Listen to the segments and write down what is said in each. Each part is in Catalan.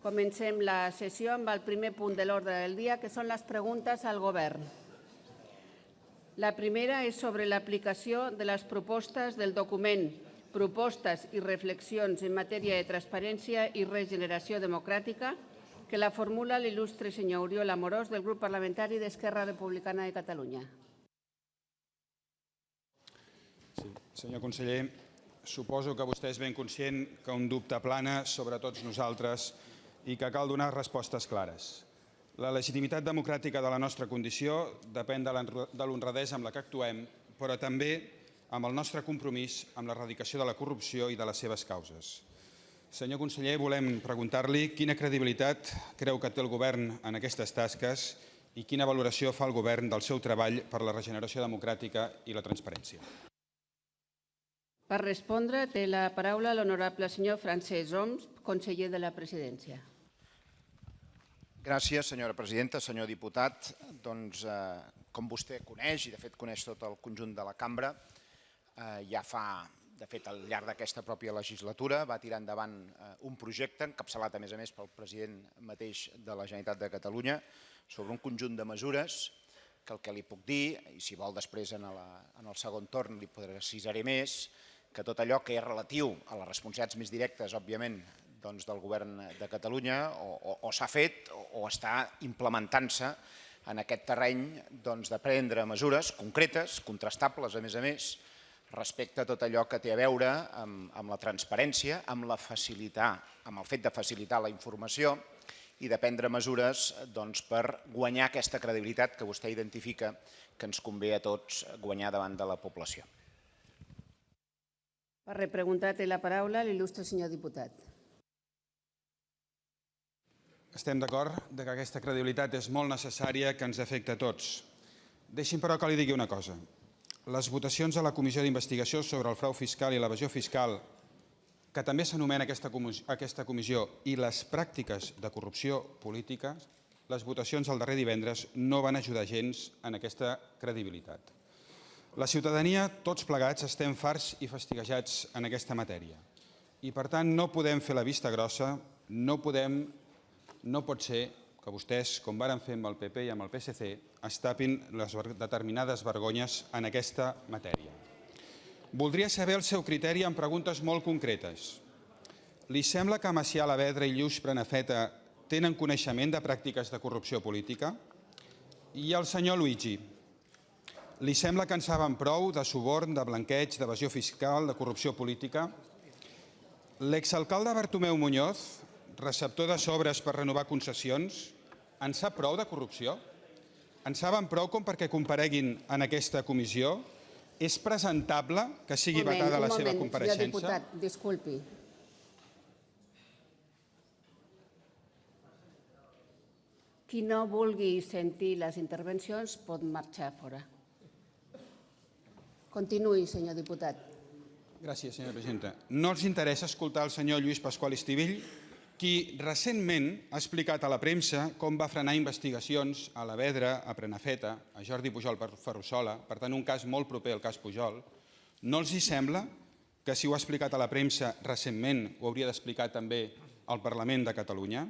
Comencem la sessió amb el primer punt de l'ordre del dia, que són les preguntes al Govern. La primera és sobre l'aplicació de les propostes del document Propostes i reflexions en matèria de transparència i regeneració democràtica, que la formula l'il·lustre senyor Oriol Amorós del grup parlamentari d'Esquerra Republicana de Catalunya. Sí, senyor conseller, suposo que vostè és ben conscient que un dubte plana sobre tots nosaltres i que cal donar respostes clares. La legitimitat democràtica de la nostra condició depèn de l'honradesa amb la que actuem, però també amb el nostre compromís amb l'erradicació de la corrupció i de les seves causes. Senyor conseller, volem preguntar-li quina credibilitat creu que té el Govern en aquestes tasques i quina valoració fa el Govern del seu treball per la regeneració democràtica i la transparència. Per respondre, té la paraula l'honorable senyor Francesc Homs, conseller de la Presidència. Gràcies, senyora presidenta. Senyor diputat, doncs, com vostè coneix, i de fet coneix tot el conjunt de la cambra, ja fa, de fet, al llarg d'aquesta pròpia legislatura, va tirar endavant un projecte, encapçalat a més pel president mateix de la Generalitat de Catalunya, sobre un conjunt de mesures que el que li puc dir, i si vol després en el segon torn li precisaré més, que tot allò que és relatiu a les responsabilitats més directes, òbviament, del Govern de Catalunya o s'ha fet o està implementant-se en aquest terreny de prendre mesures concretes, contrastables a més, respecte a tot allò que té a veure amb la transparència, amb el fet de facilitar la informació i de prendre mesures per guanyar aquesta credibilitat que vostè identifica que ens convé a tots guanyar davant de la població. Per repreguntar té la paraula l'il·lustre senyor diputat. Estem d'acord que aquesta credibilitat és molt necessària, que ens afecta a tots. Deixi'm, però, que li digui una cosa. Les votacions a la Comissió d'Investigació sobre el frau fiscal i l'evasió fiscal, que també s'anomena aquesta comissió, i les pràctiques de corrupció política, les votacions el darrer divendres no van ajudar gens en aquesta credibilitat. La ciutadania, tots plegats, estem farts i fastiguejats en aquesta matèria. I, per tant, no podem fer la vista grossa, no pot ser que vostès, com varen fer amb el PP i amb el PSC, es tapin les determinades vergonyes en aquesta matèria. Voldria saber el seu criteri en preguntes molt concretes. Li sembla que Macià Alavedra i Lluís Prenafeta tenen coneixement de pràctiques de corrupció política? I el senyor Luigi, li sembla que en saben prou de suborn, de blanqueig, d'evasió fiscal, de corrupció política? L'exalcalde Bartomeu Muñoz, receptor de sobres per renovar concessions, en sap prou de corrupció? En saben prou com perquè compareguin en aquesta comissió? És presentable que sigui vetada la seva compareixença? Un moment, senyor diputat, disculpi. Qui no vulgui sentir les intervencions pot marxar fora. Continuï, senyor diputat. Gràcies, senyora presidenta. No els interessa escoltar el senyor Lluís Pasqual Estivill, qui recentment ha explicat a la premsa com va frenar investigacions a Alavedra, a Prenafeta, a Jordi Pujol per Ferrusola, per tant un cas molt proper al cas Pujol. No els sembla que si ho ha explicat a la premsa recentment ho hauria d'explicar també al Parlament de Catalunya?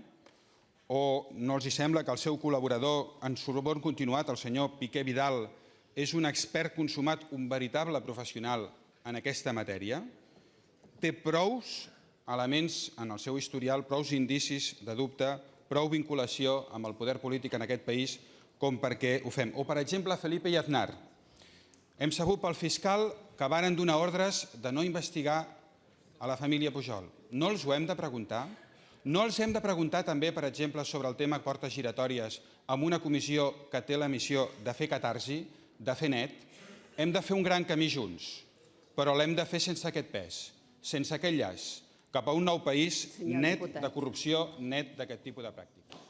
O no els sembla que el seu col·laborador en suborn continuat, el senyor Piqué Vidal, és un expert consumat, un veritable professional en aquesta matèria? Té prous elements en el seu historial, prous indicis de dubte, prou vinculació amb el poder polític en aquest país com perquè ho fem. O, per exemple, Felipe y Aznar. Hem sabut pel fiscal que varen donar ordres de no investigar a la família Pujol. No els ho hem de preguntar? No els hem de preguntar també, per exemple, sobre el tema portes giratòries amb una comissió que té la missió de fer catarsi, de fer net? Hem de fer un gran camí junts, però l'hem de fer sense aquest pes, sense aquest llaç, cap a un nou país net de corrupció, net d'aquest tipus de pràctiques.